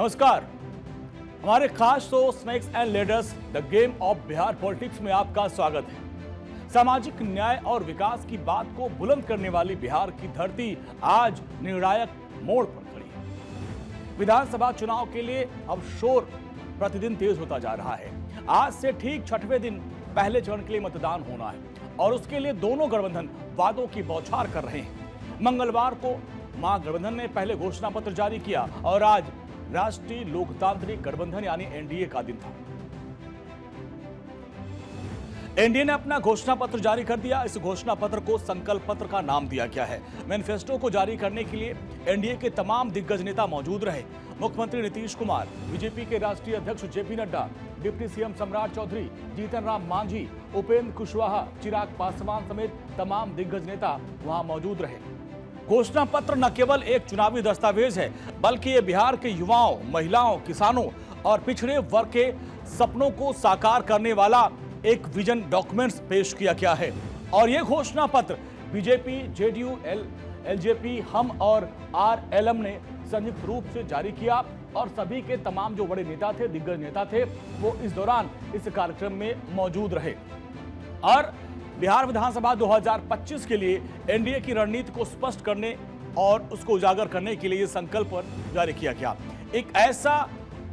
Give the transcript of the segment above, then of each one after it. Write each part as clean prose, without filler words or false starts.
नमस्कार। हमारे खास show snakes and ladders the game of Bihar politics में आपका स्वागत है। सामाजिक न्याय और विकास की बात को बुलंद करने वाली बिहार की धरती आज निर्णायक मोड़ पर खड़ी है। विधानसभा चुनाव के लिए अब शोर प्रतिदिन तेज होता जा रहा है। आज से ठीक 6वें दिन पहले चरण के लिए मतदान होना है और उसके लिए दोनों गठबंधन वादों की बौछार कर रहे हैं। मंगलवार को महागठबंधन ने पहले घोषणा पत्र जारी किया और आज राष्ट्रीय लोकतांत्रिक गठबंधन यानी एनडीए का दिन था। एनडीए ने अपना घोषणा पत्र जारी कर दिया। इस घोषणा पत्र को संकल्प पत्र का नाम दिया गया है। मैनिफेस्टो को जारी करने के लिए एनडीए के तमाम दिग्गज नेता मौजूद रहे। मुख्यमंत्री नीतीश कुमार, बीजेपी के राष्ट्रीय अध्यक्ष जेपी नड्डा, डिप्टी सीएम सम्राट चौधरी, जीतन राम मांझी, उपेंद्र कुशवाहा, चिराग पासवान समेत तमाम दिग्गज नेता वहां मौजूद रहे। घोषणा पत्र न केवल एक चुनावी दस्तावेज है, बल्कि ये बिहार के युवाओं, महिलाओं, किसानों और पिछड़े वर्ग के सपनों को साकार करने वाला एक विजन डॉक्यूमेंट्स पेश किया गया है। और ये घोषणा पत्र बीजेपी, जेडीयू, एलजेपी, हम और आरएलएम ने संयुक्त रूप से जारी किया और सभी के तमाम जो बड़े नेता थे, दिग्गज नेता थे, वो इस दौरान इस कार्यक्रम में मौजूद रहे। और बिहार विधानसभा 2025 के लिए एनडीए की रणनीति को स्पष्ट करने और उसको उजागर करने के लिए संकल्प जारी किया गया। एक ऐसा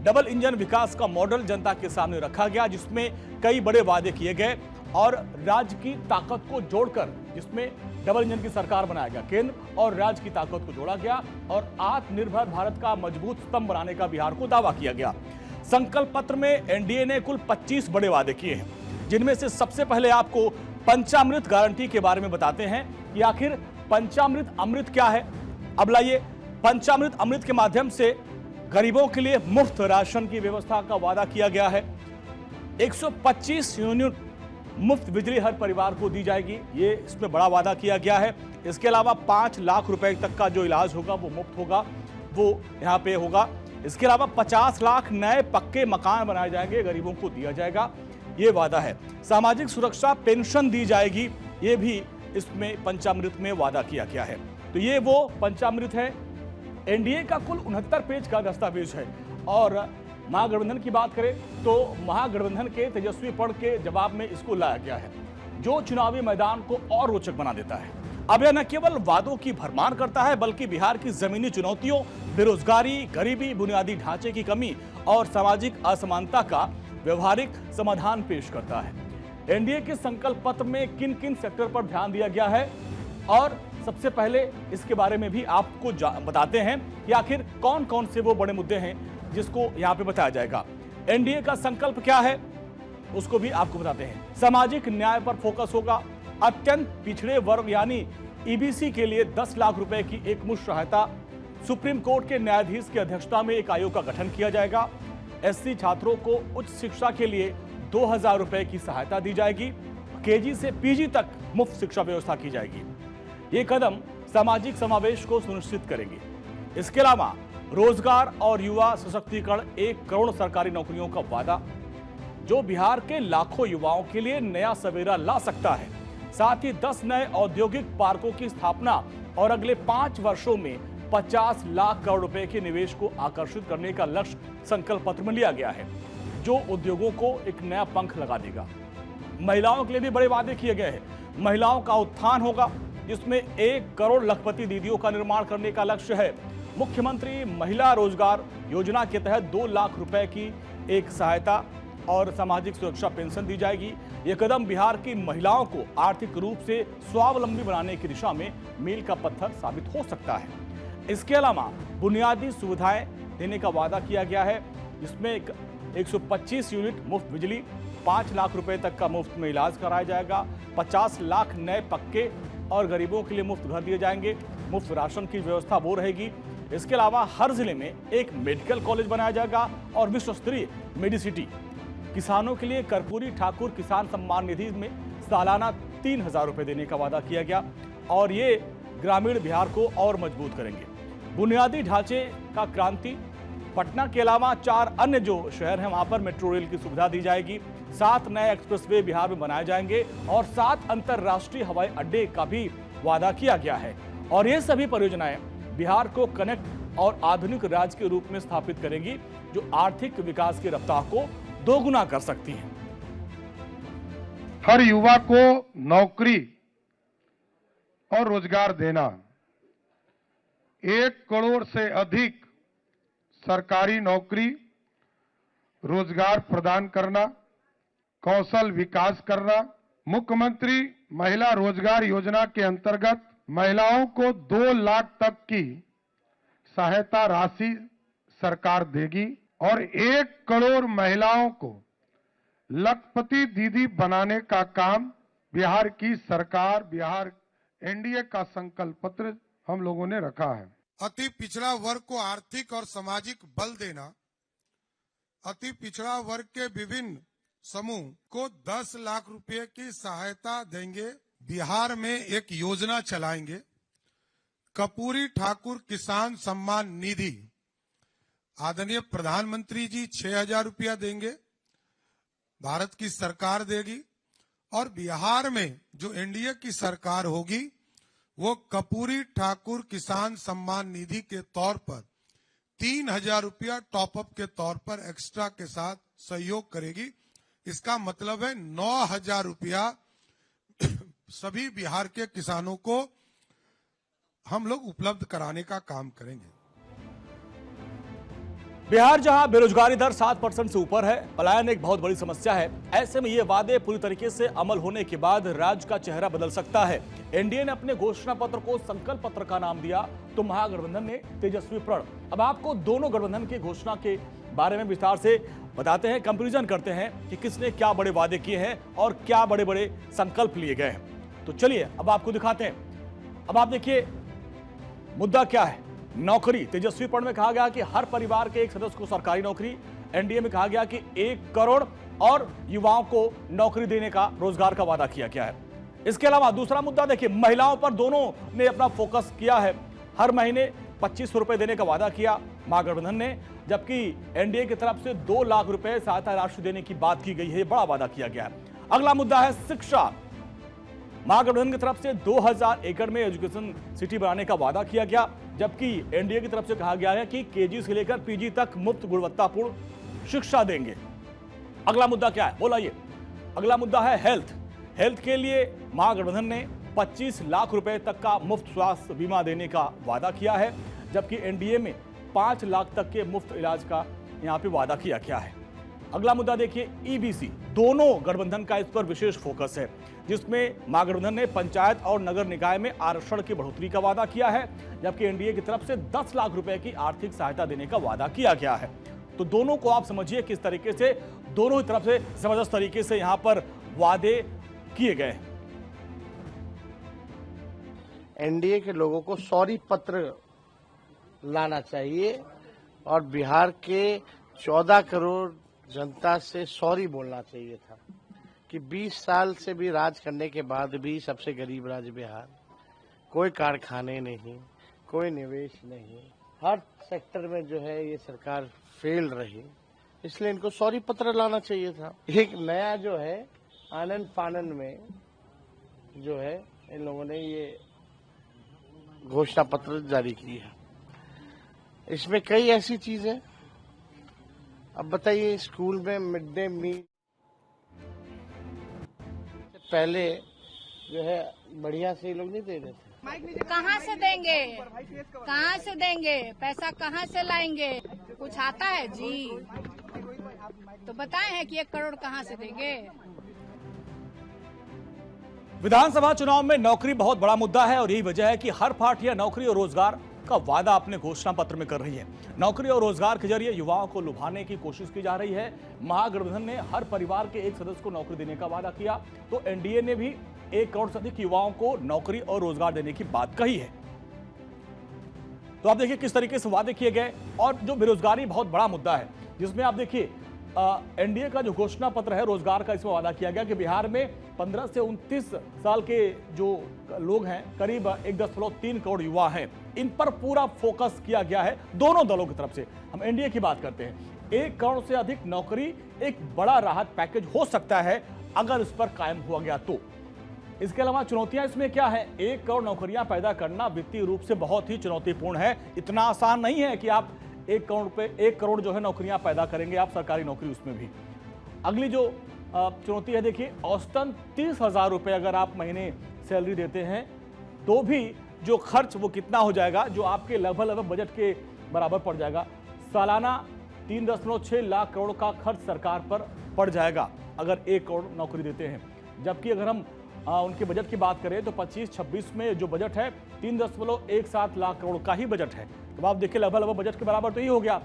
डबल इंजन विकास का मॉडल जनता के सामने रखा गया जिसमें कई बड़े वादे किए गए और राज्य की ताकत को जोड़कर, जिसमें डबल इंजन की सरकार बनाया गया, केंद्र और राज्य की ताकत को जोड़ा गया और आत्मनिर्भर भारत का मजबूत स्तंभ बनाने का बिहार को दावा किया गया। संकल्प पत्र में एनडीए ने कुल 25 बड़े वादे किए हैं, जिनमें से सबसे पहले आपको पंचामृत गारंटी के बारे में बताते हैं कि आखिर पंचामृत अमृत क्या है। अब लाइए, पंचामृत अमृत के माध्यम से गरीबों के लिए मुफ्त राशन की व्यवस्था का वादा किया गया है। 125 यूनिट मुफ्त बिजली हर परिवार को दी जाएगी, ये इसमें बड़ा वादा किया गया है। इसके अलावा 5 लाख रुपए तक का जो इलाज होगा वो मुफ्त होगा, वो यहाँ पे होगा। इसके अलावा 50 लाख नए पक्के मकान बनाए जाएंगे, गरीबों को दिया जाएगा, ये वादा है। सामाजिक सुरक्षा पेंशन दी जाएगी, ये भी इसमें पंचामृत में वादा किया गया है। तो ये वो पंचामृत है। एनडीए का कुल 69 पेज का दस्तावेज है। और महागठबंधन की बात करें तो महागठबंधन के तेजस्वीपन के जवाब में इसको लाया गया है, जो चुनावी मैदान को और रोचक बना देता है। अब यह न केवल वादों की भरमार करता है, बल्कि बिहार की जमीनी चुनौतियों, बेरोजगारी, गरीबी, बुनियादी ढांचे की कमी और सामाजिक असमानता का व्यवहारिक समाधान पेश करता है। एनडीए के संकल्प पत्र में किन किन सेक्टर पर ध्यान दिया गया है और सबसे पहले इसके बारे में भी आपको बताते हैं कि आखिर कौन कौन से वो बड़े मुद्दे हैं जिसको यहाँ पे बताया जाएगा। एनडीए का संकल्प क्या है उसको भी आपको बताते हैं। सामाजिक न्याय पर फोकस होगा। अत्यंत पिछड़े वर्ग यानी ईबीसी के लिए 10 लाख रुपए की एकमुश्त सहायता। सुप्रीम कोर्ट के न्यायाधीश की अध्यक्षता में एक आयोग का गठन किया जाएगा। एससी छात्रों को उच्च शिक्षा के लिए 2000 रुपए की सहायता दी जाएगी। केजी से पीजी तक मुफ्त शिक्षा व्यवस्था की जाएगी। ये कदम सामाजिक समावेश को सुनिश्चित करेंगे। इसके अलावा रोजगार और युवा सशक्तिकरण, 1 करोड़ सरकारी नौकरियों का वादा, जो बिहार के लाखों युवाओं के लिए नया सवेरा ला सकता है। साथ ही 10 नए औद्योगिक पार्कों की स्थापना और अगले 5 वर्षों में 50 लाख करोड़ रुपए के निवेश को आकर्षित करने का लक्ष्य संकल्प पत्र में लिया गया है, जो उद्योगों को एक नया पंख लगा देगा। महिलाओं के लिए भी बड़े वादे किए गए हैं। महिलाओं का उत्थान होगा, जिसमें 1 करोड़ लखपति दीदियों का निर्माण करने का लक्ष्य है। मुख्यमंत्री महिला रोजगार योजना के तहत 2 लाख रुपए की एक सहायता और सामाजिक सुरक्षा पेंशन दी जाएगी। यह कदम बिहार की महिलाओं को आर्थिक रूप से स्वावलंबी बनाने की दिशा में मील का पत्थर साबित हो सकता है। इसके अलावा बुनियादी सुविधाएं देने का वादा किया गया है, जिसमें 125 यूनिट मुफ्त बिजली, 5 लाख रुपए तक का मुफ्त में इलाज कराया जाएगा, 50 लाख नए पक्के और गरीबों के लिए मुफ्त घर दिए जाएंगे, मुफ्त राशन की व्यवस्था वो रहेगी। इसके अलावा हर जिले में एक मेडिकल कॉलेज बनाया जाएगा और विश्व स्तरीय मेडिसिटी। किसानों के लिए कर्पूरी ठाकुर किसान सम्मान निधि में सालाना 3000 रुपए देने का वादा किया गया और ये ग्रामीण बिहार को और मजबूत करेंगे। बुनियादी ढांचे का क्रांति, पटना के अलावा 4 अन्य जो शहर हैं वहां पर मेट्रो रेल की सुविधा दी जाएगी। 7 नए एक्सप्रेसवे बिहार में बनाए जाएंगे और 7 अंतरराष्ट्रीय हवाई अड्डे का भी वादा किया गया है। और ये सभी परियोजनाएं बिहार को कनेक्ट और आधुनिक राज्य के रूप में स्थापित करेगी, जो आर्थिक विकास की रफ्तार को दोगुना कर सकती है। हर युवा को नौकरी और रोजगार देना, 1 करोड़ से अधिक सरकारी नौकरी, रोजगार प्रदान करना, कौशल विकास करना। मुख्यमंत्री महिला रोजगार योजना के अंतर्गत महिलाओं को 2 लाख तक की सहायता राशि सरकार देगी और 1 करोड़ महिलाओं को लखपति दीदी बनाने का काम बिहार की सरकार, बिहार एनडीए का संकल्प पत्र हम लोगों ने रखा है। अति पिछड़ा वर्ग को आर्थिक और सामाजिक बल देना, अति पिछड़ा वर्ग के विभिन्न समूह को 10 लाख रुपए की सहायता देंगे। बिहार में एक योजना चलाएंगे, कर्पूरी ठाकुर किसान सम्मान निधि। आदरणीय प्रधानमंत्री जी 6,000 रुपया देंगे, भारत की सरकार देगी। और बिहार में जो एनडीए की सरकार होगी वो कर्पूरी ठाकुर किसान सम्मान निधि के तौर पर 3,000 रुपया टॉपअप के तौर पर एक्स्ट्रा के साथ सहयोग करेगी। इसका मतलब है 9,000 रुपया सभी बिहार के किसानों को हम लोग उपलब्ध कराने का काम करेंगे। बिहार जहां बेरोजगारी दर 7% से ऊपर है, पलायन एक बहुत बड़ी समस्या है। ऐसे में ये वादे पूरी तरीके से अमल होने के बाद राज्य का चेहरा बदल सकता है। एनडीए ने अपने घोषणा पत्र को संकल्प पत्र का नाम दिया, तो महागठबंधन ने तेजस्वी प्रण। अब आपको दोनों गठबंधन की घोषणा के बारे में विस्तार से बताते हैं, कंपैरिजन करते हैं कि किसने क्या बड़े वादे किए हैं और क्या बड़े बड़े संकल्प लिए गए हैं। तो चलिए अब आपको दिखाते हैं। अब आप देखिए मुद्दा क्या है। नौकरी, तेजस्वी प्रण में कहा गया कि हर परिवार के एक सदस्य को सरकारी नौकरी। एनडीए में कहा गया कि 1 करोड़ और युवाओं को नौकरी देने का, रोजगार का वादा किया गया है। इसके अलावा दूसरा मुद्दा देखिए, महिलाओं पर दोनों ने अपना फोकस किया है। हर महीने 2500 रुपए देने का वादा किया महागठबंधन ने, जबकि एनडीए की तरफ से 2 लाख रुपए सहायता राशि देने की बात की गई है। बड़ा वादा किया गया है। अगला मुद्दा है शिक्षा। महागठबंधन की तरफ से 2000 एकड़ में एजुकेशन सिटी बनाने का वादा किया गया, जबकि एनडीए की तरफ से कहा गया है कि केजी से लेकर पीजी तक मुफ्त गुणवत्तापूर्ण शिक्षा देंगे। अगला मुद्दा क्या है बोलाइए। अगला मुद्दा है हेल्थ। हेल्थ के लिए महागठबंधन ने 25 लाख रुपए तक का मुफ्त स्वास्थ्य बीमा देने का वादा किया है, जबकि एनडीए में 5 लाख तक के मुफ्त इलाज का यहां पे वादा किया गया है। अगला मुद्दा देखिए ईबीसी। दोनों गठबंधन का इस पर विशेष फोकस है, जिसमें महागठबंधन ने पंचायत और नगर निकाय में आरक्षण की बढ़ोतरी का वादा किया है, जबकि एनडीए की तरफ से 10 लाख रुपए की आर्थिक सहायता देने का वादा किया गया है। तो दोनों को आप समझिए किस तरीके से दोनों ही तरफ से जबरदस्त तरीके से यहां पर वादे किए गए। एनडीए के लोगों को सॉरी पत्र लाना चाहिए और बिहार के 14 करोड़ जनता से सॉरी बोलना चाहिए था कि 20 साल से भी राज करने के बाद भी सबसे गरीब राज्य बिहार, कोई कारखाने नहीं, कोई निवेश नहीं, हर सेक्टर में जो है ये सरकार फेल रही, इसलिए इनको सॉरी पत्र लाना चाहिए था। एक नया जो है आनंद फानन में जो है इन लोगों ने ये घोषणा पत्र जारी की है। इसमें कई ऐसी चीजें, अब बताइए स्कूल में मिड डे मील पहले जो है बढ़िया से लोग नहीं दे रहे थे। कहाँ से देंगे, कहाँ से देंगे, पैसा कहाँ से लाएंगे, कुछ आता है जी? तो बताए हैं कि 1 करोड़ कहाँ से देंगे। विधानसभा चुनाव में नौकरी बहुत बड़ा मुद्दा है और यही वजह है कि हर पार्टियां नौकरी और रोजगार का वादा अपने घोषणा पत्र में कर रही है। नौकरी और रोजगार के जरिए युवाओं को लुभाने की कोशिश की जा रही है। महागठबंधन ने हर परिवार के एक सदस्य को नौकरी देने का वादा किया, तो एनडीए ने भी 1 करोड़ से अधिक युवाओं को नौकरी और रोजगार देने की बात कही है। तो आप देखिए किस तरीके से वादे किए गए। और जो बेरोजगारी बहुत बड़ा मुद्दा है, जिसमें आप देखिए एनडीए का जो घोषणा पत्र है रोजगार का, इसमें वादा किया गया कि बिहार में 15 से 29 साल के जो लोग हैं, करीब 1.3 करोड़ युवा हैं, इन पर पूरा फोकस किया गया है दोनों दलों की तरफ से। हम एनडीए की बात करते हैं, 1 करोड़ से अधिक नौकरी एक बड़ा राहत पैकेज हो सकता है अगर इस पर कायम हुआ गया तो। इसके अलावा चुनौतियां इसमें क्या है? 1 करोड़ नौकरियां पैदा करना वित्तीय रूप से बहुत ही चुनौतीपूर्ण है। इतना आसान नहीं है कि आप 1 करोड़ जो है नौकरियां पैदा करेंगे आप, सरकारी नौकरी उसमें भी। अगली जो चुनौती है, देखिए औसतन 30,000 रुपये अगर आप महीने सैलरी देते हैं तो भी जो खर्च वो कितना हो जाएगा, जो आपके लगभग बजट के बराबर पड़ जाएगा। सालाना 3.6 लाख करोड़ का खर्च सरकार पर पड़ जाएगा अगर 1 करोड़ नौकरी देते हैं। जबकि अगर हम उनके बजट की बात करें तो 25-26 में जो बजट है 3.17 लाख करोड़ का ही बजट है। तो आप देखिए लगभग बजट के बराबर तो ही हो गया।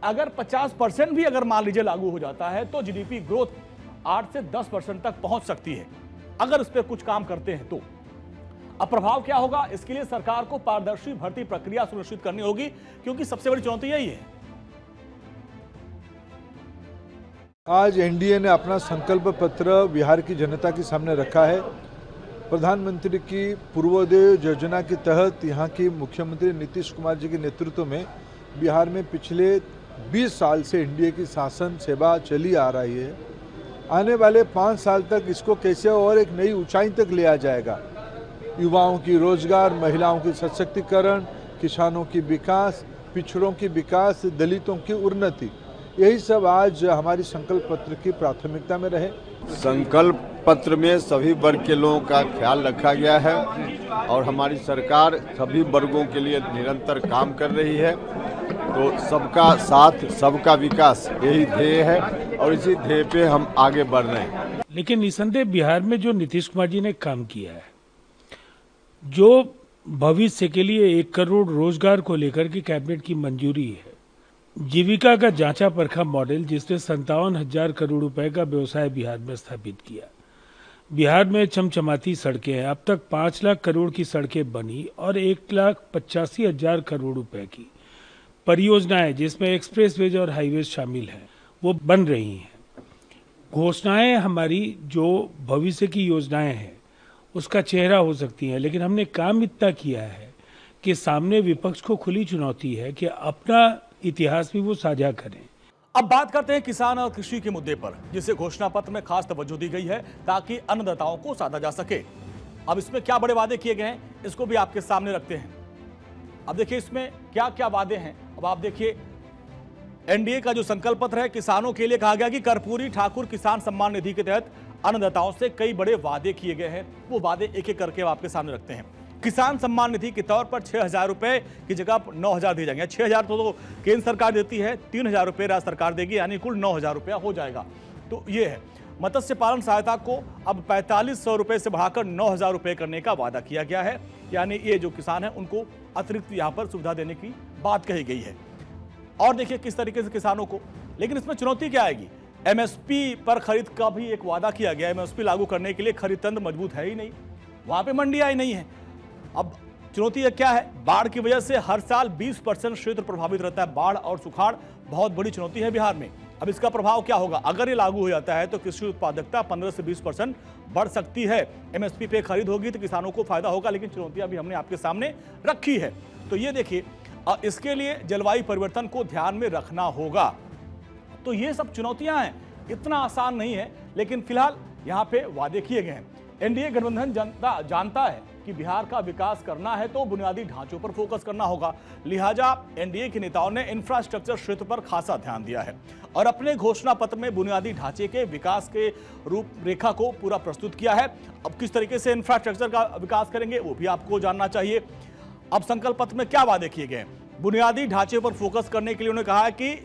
अगर 50% भी अगर मान लीजिए लागू हो जाता है तो जीडीपी ग्रोथ 8 से 10% तक पहुंच सकती है अगर इस पर कुछ काम करते हैं तो। अब प्रभाव क्या होगा? इसके लिए सरकार को पारदर्शी भर्ती प्रक्रिया सुनिश्चित करनी होगी, क्योंकि सबसे बड़ी चुनौती यही है। आज एनडीए ने अपना संकल्प पत्र बिहार की जनता के सामने रखा है। प्रधानमंत्री की पूर्वोदय योजना के तहत यहाँ की मुख्यमंत्री नीतीश कुमार जी के नेतृत्व में बिहार में पिछले 20 साल से एनडीए की शासन सेवा चली आ रही है। आने वाले 5 साल तक इसको कैसे और एक नई ऊंचाई तक लिया जाएगा। युवाओं की रोजगार, महिलाओं की सशक्तिकरण, किसानों की विकास, पिछड़ों की विकास, दलितों की उन्नति, यही सब आज हमारी संकल्प पत्र की प्राथमिकता में रहे। संकल्प पत्र में सभी वर्ग के लोगों का ख्याल रखा गया है और हमारी सरकार सभी वर्गों के लिए निरंतर काम कर रही है। तो सबका साथ, सबका विकास, यही ध्येय है और इसी ध्येय पे हम आगे बढ़ रहे हैं। लेकिन निसंदेह बिहार में जो नीतीश कुमार जी ने काम किया है, जो भविष्य के लिए 1 करोड़ रोजगार को लेकर के कैबिनेट की मंजूरी है, जीविका का जांचा परखा मॉडल जिसने 57,000 करोड़ रुपए का व्यवसाय बिहार में स्थापित किया। बिहार में चमचमाती सड़कें हैं, अब तक 5 लाख करोड़ की सड़कें बनी और 1,85,000 करोड़ रुपए की परियोजनाएं जिसमें एक्सप्रेसवेज और हाईवेज शामिल हैं वो बन रही हैं। घोषणाएं हमारी जो भविष्य की योजनाएं हैं उसका चेहरा हो सकती हैं, लेकिन हमने काम इतना किया है कि सामने विपक्ष को खुली चुनौती है कि अपना इतिहास भी वो साझा करें। अब बात करते हैं किसान और कृषि के मुद्दे पर, जिसे घोषणा पत्र में खास तवज्जो दी गई है ताकि अन्नदाताओं को साधा जा सके। अब इसमें क्या बड़े वादे किए गए हैं इसको भी आपके सामने रखते हैं। अब देखिए इसमें क्या क्या वादे हैं। अब आप देखिए एनडीए का जो संकल्प पत्र है, किसानों के लिए कहा गया कि कर्पूरी ठाकुर किसान सम्मान निधि के तहत अन्नदाताओं से कई बड़े वादे किए गए हैं। वो वादे एक एक करके आपके सामने रखते हैं। किसान सम्मान निधि के तौर पर 6,000 रुपए की जगह 9,000 दिए जाएंगे। 6,000 तो केंद्र सरकार देती है, 3,000 रुपए राज्य सरकार देगी, यानी कुल 9,000 रुपया हो जाएगा। तो ये है। मत्स्य पालन सहायता को अब 4,500 रुपए से बढ़ाकर 9,000 रुपए करने का वादा किया गया है, यानी ये जो किसान है उनको अतिरिक्त यहाँ पर सुविधा देने की बात कही गई है। और देखिए किस तरीके से किसानों को, लेकिन इसमें चुनौती क्या आएगी? एमएसपी पर खरीद का भी एक वादा किया गया। एमएसपी लागू करने के लिए खरीद तंत्र मजबूत है ही नहीं, वहां पे मंडियां ही नहीं है। अब चुनौती क्या है? बाढ़ की वजह से हर साल 20% क्षेत्र प्रभावित रहता है। बाढ़ और सुखाड़ बहुत बड़ी चुनौती है बिहार में। अब इसका प्रभाव क्या होगा? अगर ये लागू हो जाता है तो कृषि उत्पादकता 15 से 20% बढ़ सकती है। एमएसपी पे खरीद होगी तो किसानों को फायदा होगा, लेकिन चुनौतियां भी हमने आपके सामने रखी है। तो ये देखिए, इसके लिए जलवायु परिवर्तन को ध्यान में रखना होगा। तो ये सब चुनौतियां हैं, इतना आसान नहीं है, लेकिन फिलहाल यहाँ पे वादे किए गए हैं। एनडीए गठबंधन जनता जानता है कि बिहार का विकास करना है तो बुनियादी ढांचों पर फोकस करना होगा। लिहाजा एनडीए के नेताओं ने इंफ्रास्ट्रक्चर क्षेत्र पर खासा ध्यान दिया है और अपने घोषणा पत्र में बुनियादी ढांचे के विकास के रूपरेखा को पूरा प्रस्तुत किया है। अब किस तरीके से इंफ्रास्ट्रक्चर का विकास करेंगे वो भी आपको जानना चाहिए। अब संकल्प पत्र में क्या वादे किए गए? बुनियादी ढांचे पर फोकस करने के लिए उन्होंने कहा है कि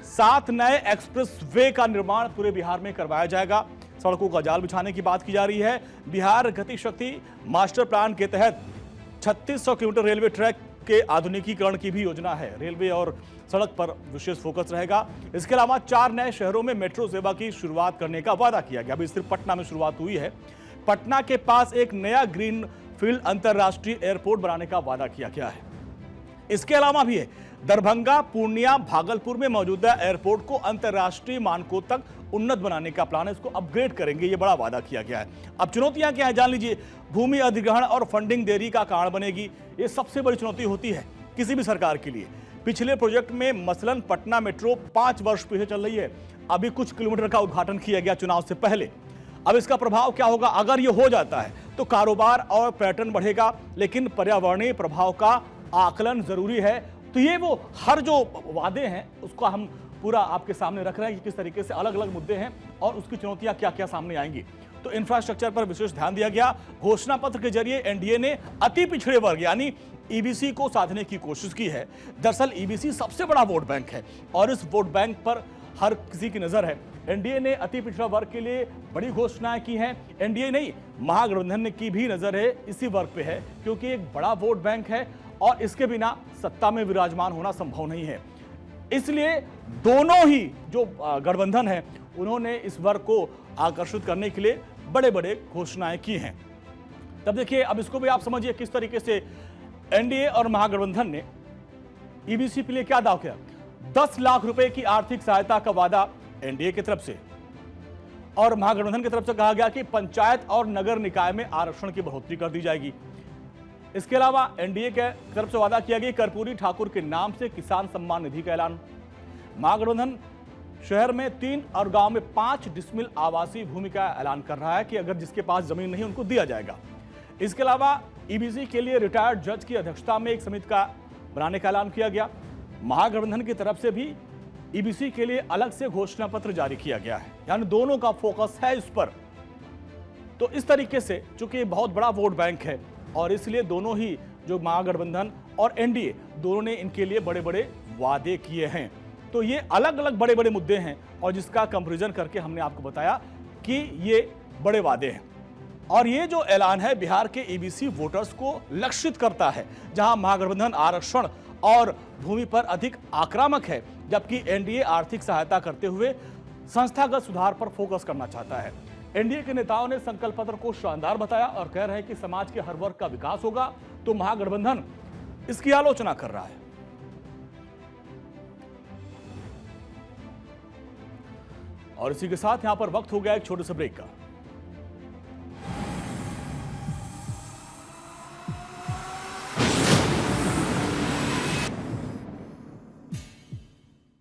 7 नए एक्सप्रेस वे का निर्माण पूरे बिहार में करवाया जाएगा। सड़कों का जाल बिछाने की बात की जा रही है। बिहार गति शक्ति मास्टर प्लान के तहत 3600 किलोमीटर रेलवे ट्रैक के आधुनिकीकरण की भी योजना है। रेलवे और सड़क पर विशेष फोकस रहेगा। इसके अलावा 4 नए शहरों में मेट्रो सेवा की शुरुआत करने का वादा किया गया। अभी सिर्फ पटना में शुरुआत हुई है। पटना के पास एक नया ग्रीन फील्ड अंतर्राष्ट्रीय एयरपोर्ट बनाने का वादा किया गया है। इसके अलावा भी है दरभंगा, पूर्णिया, भागलपुर में मौजूदा एयरपोर्ट को अंतर्राष्ट्रीय मानकों तक उन्नत बनाने का प्लान है। इसको अपग्रेड करेंगे, ये बड़ा वादा किया गया है। अब चुनौतियां क्या है जान लीजिए। भूमि अधिग्रहण और फंडिंग देरी का कारण बनेगी। ये सबसे बड़ी चुनौती होती है किसी भी सरकार के लिए। पिछले प्रोजेक्ट में मसलन पटना मेट्रो 5 वर्ष पीछे चल रही है। अभी कुछ किलोमीटर का उद्घाटन किया गया चुनाव से पहले। अब इसका प्रभाव क्या होगा? अगर ये हो जाता है तो कारोबार और पर्यटन बढ़ेगा, लेकिन पर्यावरणीय प्रभाव का आकलन जरूरी है। तो ये वो हर जो वादे हैं उसको हम पूरा आपके सामने रख रहे हैं कि किस तरीके से अलग अलग मुद्दे हैं और उसकी चुनौतियां क्या क्या सामने आएंगी। तो इंफ्रास्ट्रक्चर पर विशेष ध्यान दिया गया। घोषणा पत्र के जरिए एनडीए ने अति पिछड़े वर्ग यानी ईबीसी को साधने की कोशिश की है। दरअसल ईबीसी सबसे बड़ा वोट बैंक है और इस वोट बैंक पर हर किसी की नजर है। एनडीए ने अति पिछड़ा वर्ग के लिए बड़ी घोषणाएं की हैं। एनडीए नहीं, महागठबंधन की भी नजर है इसी वर्ग पे है, क्योंकि एक बड़ा वोट बैंक है और इसके बिना सत्ता में विराजमान होना संभव नहीं है। इसलिए दोनों ही जो गठबंधन है उन्होंने इस वर्ग को आकर्षित करने के लिए बड़े बड़े घोषणाएं की हैं। तब देखिए, अब इसको भी आप समझिए किस तरीके से एनडीए और महागठबंधन ने ईबीसी के लिए क्या दावा किया। 10 लाख रुपए की आर्थिक सहायता का वादा एनडीए की तरफ से और महागठबंधन की तरफ से कहा गया कि पंचायत और नगर निकाय में आरक्षण की बढ़ोतरी कर दी जाएगी। इसके अलावा एनडीए के तरफ से वादा किया गया कर्पूरी ठाकुर के नाम से किसान सम्मान निधि का ऐलान। महागठबंधन शहर में 3 और गांव में 5 डिसमिल आवासीय भूमि का ऐलान कर रहा है कि अगर जिसके पास जमीन नहीं उनको दिया जाएगा। इसके अलावा ईबीसी के लिए रिटायर्ड जज की अध्यक्षता में एक समिति का बनाने का ऐलान किया गया। महागठबंधन की तरफ से भी ईबीसी के लिए अलग से घोषणा पत्र जारी किया गया है, यानी दोनों का फोकस है इस पर। तो इस तरीके से चूंकि बहुत बड़ा वोट बैंक है और इसलिए दोनों ही जो महागठबंधन और एनडीए दोनों ने इनके लिए बड़े बड़े वादे किए हैं। तो ये अलग अलग बड़े बड़े मुद्दे हैं और जिसका कंपैरिजन करके हमने आपको बताया कि ये बड़े वादे हैं। और ये जो ऐलान है बिहार के ईबीसी वोटर्स को लक्षित करता है, जहां महागठबंधन आरक्षण और भूमि पर अधिक आक्रामक है, जबकि एनडीए आर्थिक सहायता करते हुए संस्थागत सुधार पर फोकस करना चाहता है। एनडीए के नेताओं ने संकल्प पत्र को शानदार बताया और कह रहे हैं कि समाज के हर वर्ग का विकास होगा, तो महागठबंधन इसकी आलोचना कर रहा है। और इसी के साथ यहां पर वक्त हो गया एक छोटे से ब्रेक का।